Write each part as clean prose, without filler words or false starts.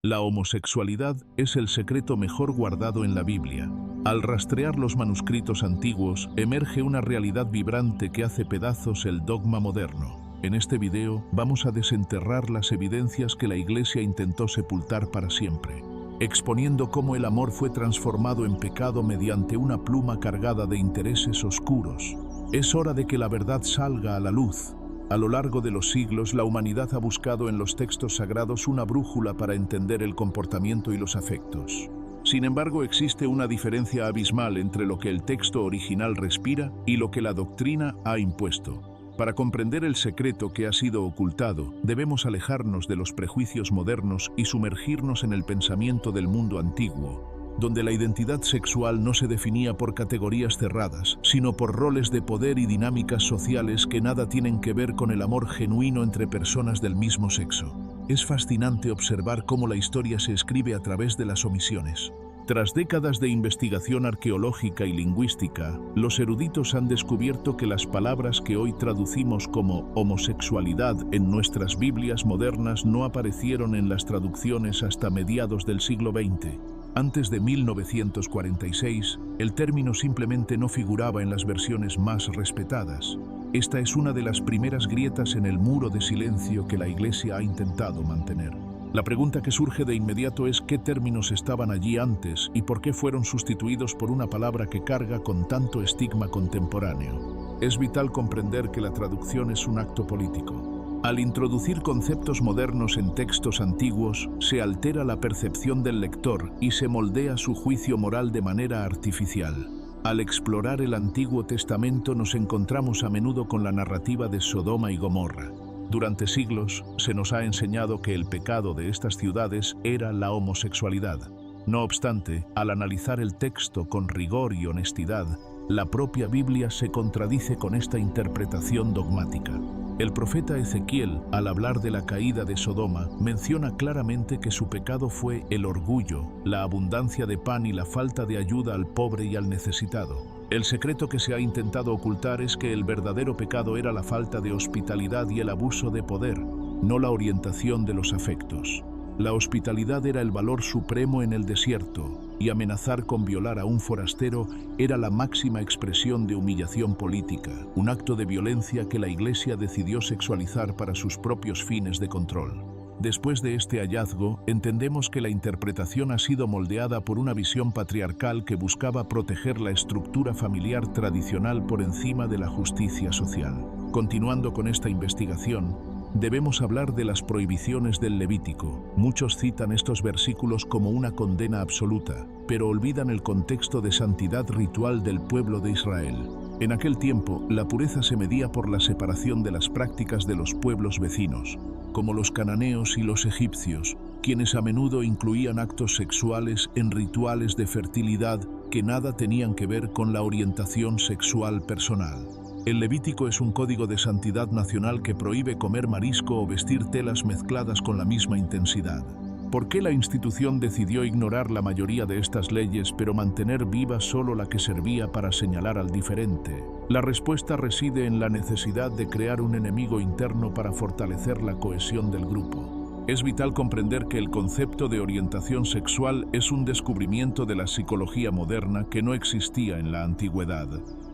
La homosexualidad es el secreto mejor guardado en la Biblia. Al rastrear los manuscritos antiguos, emerge una realidad vibrante que hace pedazos el dogma moderno. En este video vamos a desenterrar las evidencias que la Iglesia intentó sepultar para siempre, exponiendo cómo el amor fue transformado en pecado mediante una pluma cargada de intereses oscuros. Es hora de que la verdad salga a la luz. A lo largo de los siglos, la humanidad ha buscado en los textos sagrados una brújula para entender el comportamiento y los afectos. Sin embargo, existe una diferencia abismal entre lo que el texto original respira y lo que la doctrina ha impuesto. Para comprender el secreto que ha sido ocultado, debemos alejarnos de los prejuicios modernos y sumergirnos en el pensamiento del mundo antiguo, donde la identidad sexual no se definía por categorías cerradas, sino por roles de poder y dinámicas sociales que nada tienen que ver con el amor genuino entre personas del mismo sexo. Es fascinante observar cómo la historia se escribe a través de las omisiones. Tras décadas de investigación arqueológica y lingüística, los eruditos han descubierto que las palabras que hoy traducimos como homosexualidad en nuestras Biblias modernas no aparecieron en las traducciones hasta mediados del siglo XX. Antes de 1946, el término simplemente no figuraba en las versiones más respetadas. Esta es una de las primeras grietas en el muro de silencio que la Iglesia ha intentado mantener. La pregunta que surge de inmediato es qué términos estaban allí antes y por qué fueron sustituidos por una palabra que carga con tanto estigma contemporáneo. Es vital comprender que la traducción es un acto político. Al introducir conceptos modernos en textos antiguos, se altera la percepción del lector y se moldea su juicio moral de manera artificial. Al explorar el Antiguo Testamento nos encontramos a menudo con la narrativa de Sodoma y Gomorra. Durante siglos se nos ha enseñado que el pecado de estas ciudades era la homosexualidad. No obstante, al analizar el texto con rigor y honestidad, la propia Biblia se contradice con esta interpretación dogmática. El profeta Ezequiel, al hablar de la caída de Sodoma, menciona claramente que su pecado fue el orgullo, la abundancia de pan y la falta de ayuda al pobre y al necesitado. El secreto que se ha intentado ocultar es que el verdadero pecado era la falta de hospitalidad y el abuso de poder, no la orientación de los afectos. La hospitalidad era el valor supremo en el desierto, y amenazar con violar a un forastero era la máxima expresión de humillación política, un acto de violencia que la Iglesia decidió sexualizar para sus propios fines de control. Después de este hallazgo, entendemos que la interpretación ha sido moldeada por una visión patriarcal que buscaba proteger la estructura familiar tradicional por encima de la justicia social. Continuando con esta investigación, debemos hablar de las prohibiciones del Levítico. Muchos citan estos versículos como una condena absoluta, pero olvidan el contexto de santidad ritual del pueblo de Israel. En aquel tiempo, la pureza se medía por la separación de las prácticas de los pueblos vecinos, como los cananeos y los egipcios, quienes a menudo incluían actos sexuales en rituales de fertilidad que nada tenían que ver con la orientación sexual personal. El Levítico es un código de santidad nacional que prohíbe comer marisco o vestir telas mezcladas con la misma intensidad. ¿Por qué la institución decidió ignorar la mayoría de estas leyes, pero mantener viva solo la que servía para señalar al diferente? La respuesta reside en la necesidad de crear un enemigo interno para fortalecer la cohesión del grupo. Es vital comprender que el concepto de orientación sexual es un descubrimiento de la psicología moderna que no existía en la antigüedad.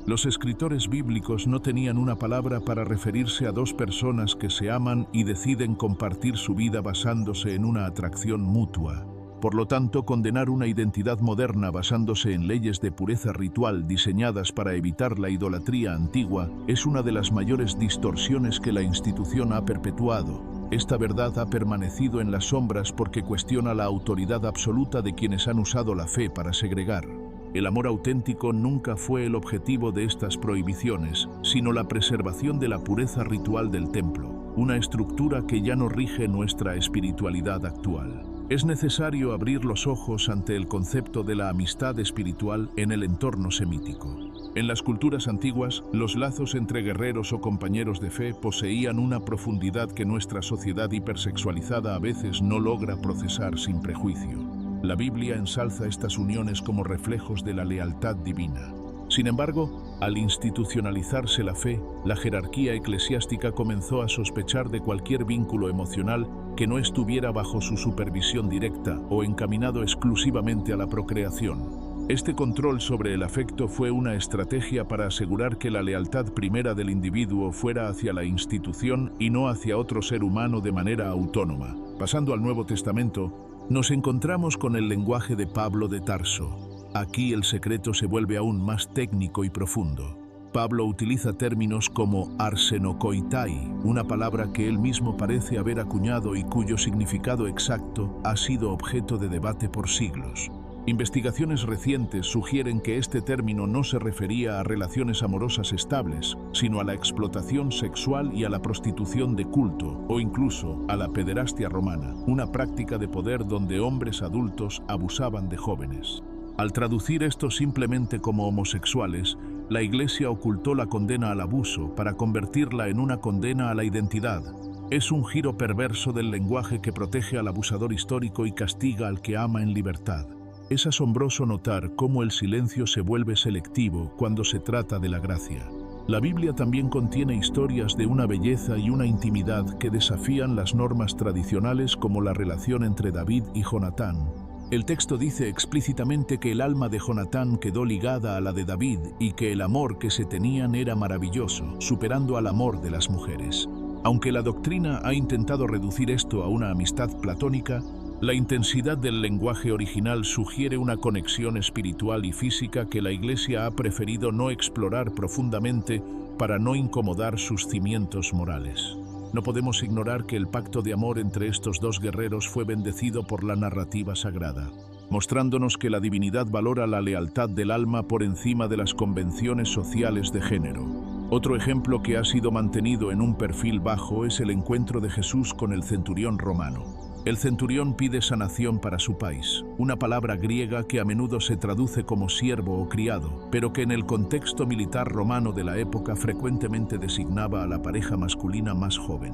Los escritores bíblicos no tenían una palabra para referirse a dos personas que se aman y deciden compartir su vida basándose en una atracción mutua. Por lo tanto, condenar una identidad moderna basándose en leyes de pureza ritual diseñadas para evitar la idolatría antigua es una de las mayores distorsiones que la institución ha perpetuado. Esta verdad ha permanecido en las sombras porque cuestiona la autoridad absoluta de quienes han usado la fe para segregar. El amor auténtico nunca fue el objetivo de estas prohibiciones, sino la preservación de la pureza ritual del templo, una estructura que ya no rige nuestra espiritualidad actual. Es necesario abrir los ojos ante el concepto de la amistad espiritual en el entorno semítico. En las culturas antiguas, los lazos entre guerreros o compañeros de fe poseían una profundidad que nuestra sociedad hipersexualizada a veces no logra procesar sin prejuicio. La Biblia ensalza estas uniones como reflejos de la lealtad divina. Sin embargo, Al institucionalizarse la fe, la jerarquía eclesiástica comenzó a sospechar de cualquier vínculo emocional que no estuviera bajo su supervisión directa o encaminado exclusivamente a la procreación. Este control sobre el afecto fue una estrategia para asegurar que la lealtad primera del individuo fuera hacia la institución y no hacia otro ser humano de manera autónoma. Pasando al Nuevo Testamento, nos encontramos con el lenguaje de Pablo de Tarso. Aquí el secreto se vuelve aún más técnico y profundo. Pablo utiliza términos como arsenokoitai, una palabra que él mismo parece haber acuñado y cuyo significado exacto ha sido objeto de debate por siglos. Investigaciones recientes sugieren que este término no se refería a relaciones amorosas estables, sino a la explotación sexual y a la prostitución de culto, o incluso a la pederastia romana, una práctica de poder donde hombres adultos abusaban de jóvenes. Al traducir esto simplemente como homosexuales, la Iglesia ocultó la condena al abuso para convertirla en una condena a la identidad. Es un giro perverso del lenguaje que protege al abusador histórico y castiga al que ama en libertad. Es asombroso notar cómo el silencio se vuelve selectivo cuando se trata de la gracia. La Biblia también contiene historias de una belleza y una intimidad que desafían las normas tradicionales, como la relación entre David y Jonatán. El texto dice explícitamente que el alma de Jonatán quedó ligada a la de David y que el amor que se tenían era maravilloso, superando al amor de las mujeres. Aunque la doctrina ha intentado reducir esto a una amistad platónica, la intensidad del lenguaje original sugiere una conexión espiritual y física que la Iglesia ha preferido no explorar profundamente para no incomodar sus cimientos morales. No podemos ignorar que el pacto de amor entre estos dos guerreros fue bendecido por la narrativa sagrada, mostrándonos que la divinidad valora la lealtad del alma por encima de las convenciones sociales de género. Otro ejemplo que ha sido mantenido en un perfil bajo es el encuentro de Jesús con el centurión romano. El centurión pide sanación para su país, una palabra griega que a menudo se traduce como siervo o criado, pero que en el contexto militar romano de la época frecuentemente designaba a la pareja masculina más joven.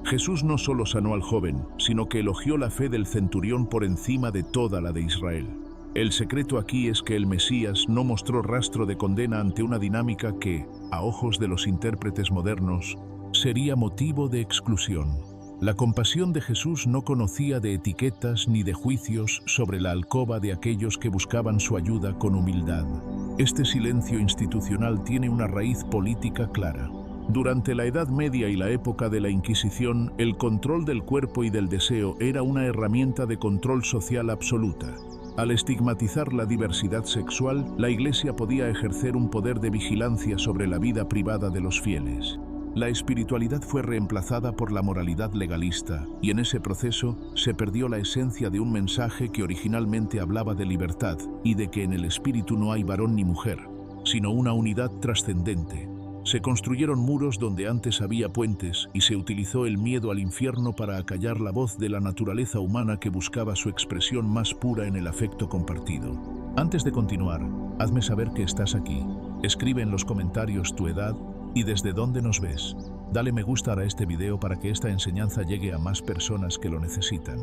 Jesús no solo sanó al joven, sino que elogió la fe del centurión por encima de toda la de Israel. El secreto aquí es que el Mesías no mostró rastro de condena ante una dinámica que, a ojos de los intérpretes modernos, sería motivo de exclusión. La compasión de Jesús no conocía de etiquetas ni de juicios sobre la alcoba de aquellos que buscaban su ayuda con humildad. Este silencio institucional tiene una raíz política clara. Durante la Edad Media y la época de la Inquisición, el control del cuerpo y del deseo era una herramienta de control social absoluta. Al estigmatizar la diversidad sexual, la Iglesia podía ejercer un poder de vigilancia sobre la vida privada de los fieles. La espiritualidad fue reemplazada por la moralidad legalista, y en ese proceso se perdió la esencia de un mensaje que originalmente hablaba de libertad y de que en el espíritu no hay varón ni mujer, sino una unidad trascendente. Se construyeron muros donde antes había puentes y se utilizó el miedo al infierno para acallar la voz de la naturaleza humana que buscaba su expresión más pura en el afecto compartido. Antes de continuar, hazme saber que estás aquí. Escribe en los comentarios tu edad y desde dónde nos ves. Dale me gusta a este video para que esta enseñanza llegue a más personas que lo necesitan.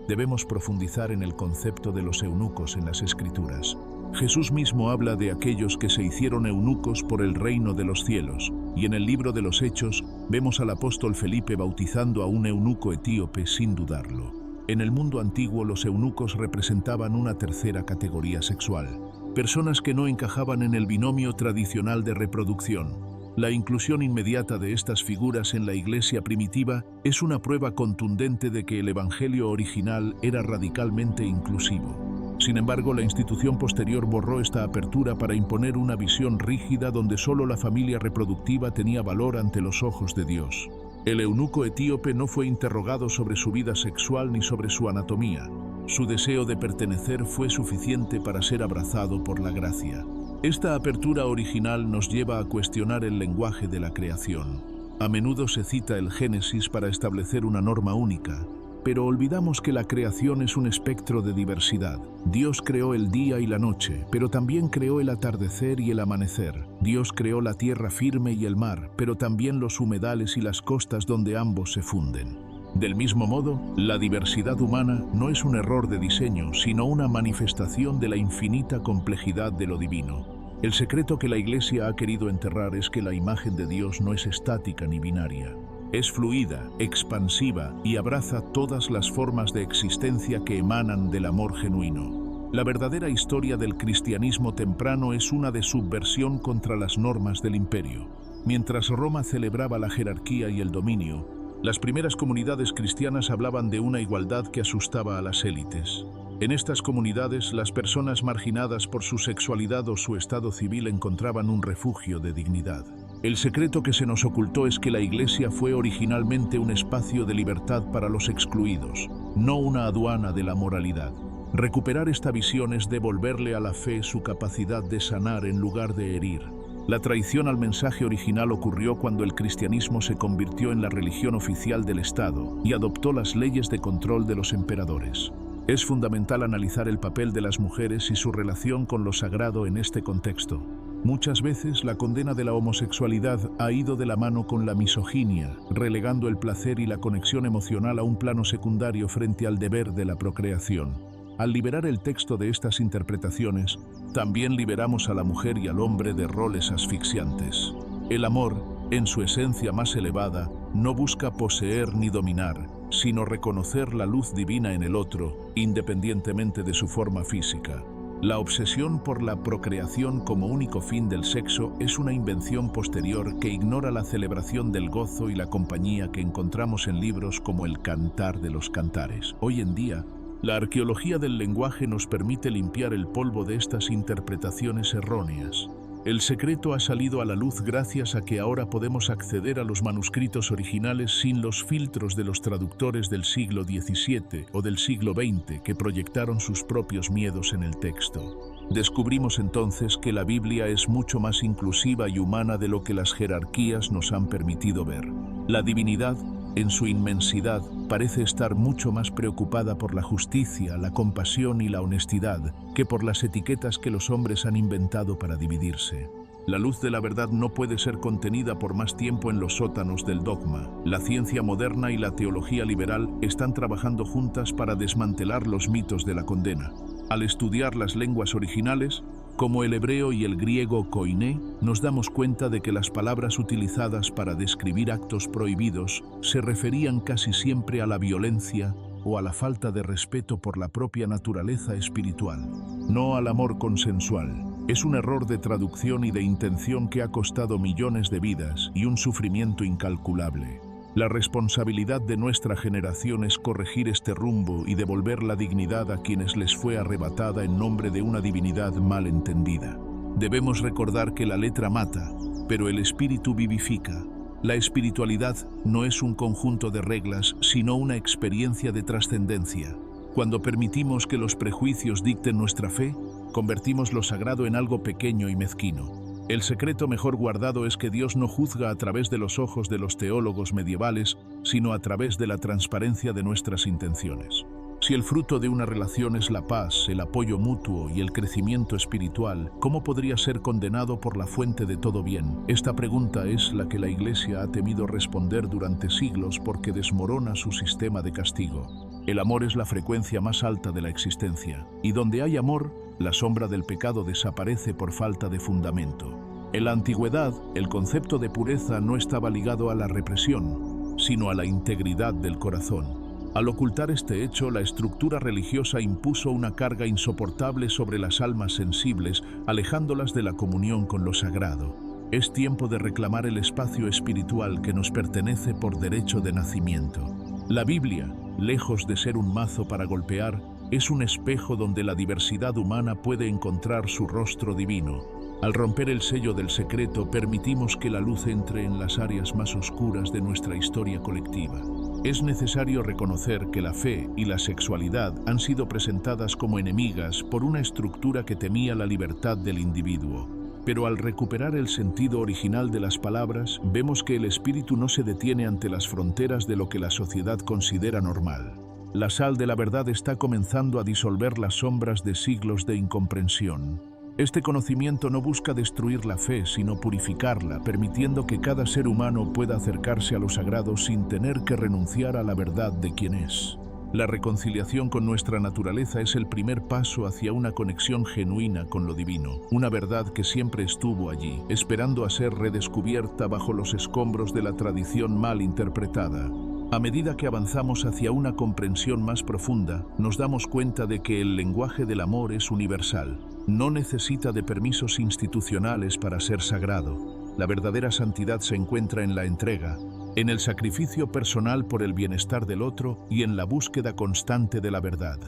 Debemos profundizar en el concepto de los eunucos en las Escrituras. Jesús mismo habla de aquellos que se hicieron eunucos por el reino de los cielos, y en el libro de los Hechos vemos al apóstol Felipe bautizando a un eunuco etíope sin dudarlo. En el mundo antiguo los eunucos representaban una tercera categoría sexual, personas que no encajaban en el binomio tradicional de reproducción. La inclusión inmediata de estas figuras en la Iglesia primitiva es una prueba contundente de que el Evangelio original era radicalmente inclusivo. Sin embargo, la institución posterior borró esta apertura para imponer una visión rígida donde solo la familia reproductiva tenía valor ante los ojos de Dios. El eunuco etíope no fue interrogado sobre su vida sexual ni sobre su anatomía. Su deseo de pertenecer fue suficiente para ser abrazado por la gracia. Esta apertura original nos lleva a cuestionar el lenguaje de la creación. A menudo se cita el Génesis para establecer una norma única, pero olvidamos que la creación es un espectro de diversidad. Dios creó el día y la noche, pero también creó el atardecer y el amanecer. Dios creó la tierra firme y el mar, pero también los humedales y las costas donde ambos se funden. Del mismo modo, la diversidad humana no es un error de diseño, sino una manifestación de la infinita complejidad de lo divino. El secreto que la Iglesia ha querido enterrar es que la imagen de Dios no es estática ni binaria. Es fluida, expansiva y abraza todas las formas de existencia que emanan del amor genuino. La verdadera historia del cristianismo temprano es una de subversión contra las normas del imperio. Mientras Roma celebraba la jerarquía y el dominio, las primeras comunidades cristianas hablaban de una igualdad que asustaba a las élites. En estas comunidades, las personas marginadas por su sexualidad o su estado civil encontraban un refugio de dignidad. El secreto que se nos ocultó es que la Iglesia fue originalmente un espacio de libertad para los excluidos, no una aduana de la moralidad. Recuperar esta visión es devolverle a la fe su capacidad de sanar en lugar de herir. La traición al mensaje original ocurrió cuando el cristianismo se convirtió en la religión oficial del Estado y adoptó las leyes de control de los emperadores. Es fundamental analizar el papel de las mujeres y su relación con lo sagrado en este contexto. Muchas veces la condena de la homosexualidad ha ido de la mano con la misoginia, relegando el placer y la conexión emocional a un plano secundario frente al deber de la procreación. Al liberar el texto de estas interpretaciones, también liberamos a la mujer y al hombre de roles asfixiantes. El amor, en su esencia más elevada, no busca poseer ni dominar, sino reconocer la luz divina en el otro, independientemente de su forma física. La obsesión por la procreación como único fin del sexo es una invención posterior que ignora la celebración del gozo y la compañía que encontramos en libros como El Cantar de los Cantares. Hoy en día, la arqueología del lenguaje nos permite limpiar el polvo de estas interpretaciones erróneas. El secreto ha salido a la luz gracias a que ahora podemos acceder a los manuscritos originales sin los filtros de los traductores del siglo XVII o del siglo XX que proyectaron sus propios miedos en el texto. Descubrimos entonces que la Biblia es mucho más inclusiva y humana de lo que las jerarquías nos han permitido ver. La divinidad, en su inmensidad, parece estar mucho más preocupada por la justicia, la compasión y la honestidad que por las etiquetas que los hombres han inventado para dividirse. La luz de la verdad no puede ser contenida por más tiempo en los sótanos del dogma. La ciencia moderna y la teología liberal están trabajando juntas para desmantelar los mitos de la condena. Al estudiar las lenguas originales, como el hebreo y el griego koiné, nos damos cuenta de que las palabras utilizadas para describir actos prohibidos se referían casi siempre a la violencia o a la falta de respeto por la propia naturaleza espiritual, no al amor consensual. Es un error de traducción y de intención que ha costado millones de vidas y un sufrimiento incalculable. La responsabilidad de nuestra generación es corregir este rumbo y devolver la dignidad a quienes les fue arrebatada en nombre de una divinidad mal entendida. Debemos recordar que la letra mata, pero el espíritu vivifica. La espiritualidad no es un conjunto de reglas, sino una experiencia de trascendencia. Cuando permitimos que los prejuicios dicten nuestra fe, convertimos lo sagrado en algo pequeño y mezquino. El secreto mejor guardado es que Dios no juzga a través de los ojos de los teólogos medievales, sino a través de la transparencia de nuestras intenciones. Si el fruto de una relación es la paz, el apoyo mutuo y el crecimiento espiritual, ¿cómo podría ser condenado por la fuente de todo bien? Esta pregunta es la que la Iglesia ha temido responder durante siglos porque desmorona su sistema de castigo. El amor es la frecuencia más alta de la existencia, y donde hay amor, la sombra del pecado desaparece por falta de fundamento. En la antigüedad, el concepto de pureza no estaba ligado a la represión, sino a la integridad del corazón. Al ocultar este hecho, la estructura religiosa impuso una carga insoportable sobre las almas sensibles, alejándolas de la comunión con lo sagrado. Es tiempo de reclamar el espacio espiritual que nos pertenece por derecho de nacimiento. La Biblia, lejos de ser un mazo para golpear, es un espejo donde la diversidad humana puede encontrar su rostro divino. Al romper el sello del secreto, permitimos que la luz entre en las áreas más oscuras de nuestra historia colectiva. Es necesario reconocer que la fe y la sexualidad han sido presentadas como enemigas por una estructura que temía la libertad del individuo. Pero al recuperar el sentido original de las palabras, vemos que el espíritu no se detiene ante las fronteras de lo que la sociedad considera normal. La sal de la verdad está comenzando a disolver las sombras de siglos de incomprensión. Este conocimiento no busca destruir la fe, sino purificarla, permitiendo que cada ser humano pueda acercarse a lo sagrado sin tener que renunciar a la verdad de quien es. La reconciliación con nuestra naturaleza es el primer paso hacia una conexión genuina con lo divino, una verdad que siempre estuvo allí, esperando a ser redescubierta bajo los escombros de la tradición mal interpretada. A medida que avanzamos hacia una comprensión más profunda, nos damos cuenta de que el lenguaje del amor es universal. No necesita de permisos institucionales para ser sagrado. La verdadera santidad se encuentra en la entrega, en el sacrificio personal por el bienestar del otro y en la búsqueda constante de la verdad.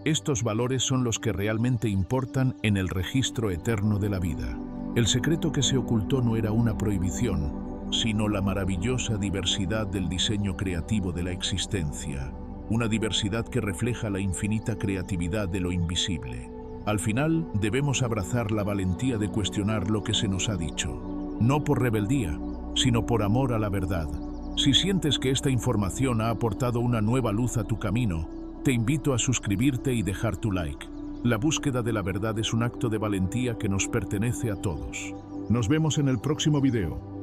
Estos valores son los que realmente importan en el registro eterno de la vida. El secreto que se ocultó no era una prohibición, sino la maravillosa diversidad del diseño creativo de la existencia, una diversidad que refleja la infinita creatividad de lo invisible. Al final, debemos abrazar la valentía de cuestionar lo que se nos ha dicho, no por rebeldía, sino por amor a la verdad. Si sientes que esta información ha aportado una nueva luz a tu camino, te invito a suscribirte y dejar tu like. La búsqueda de la verdad es un acto de valentía que nos pertenece a todos. Nos vemos en el próximo video.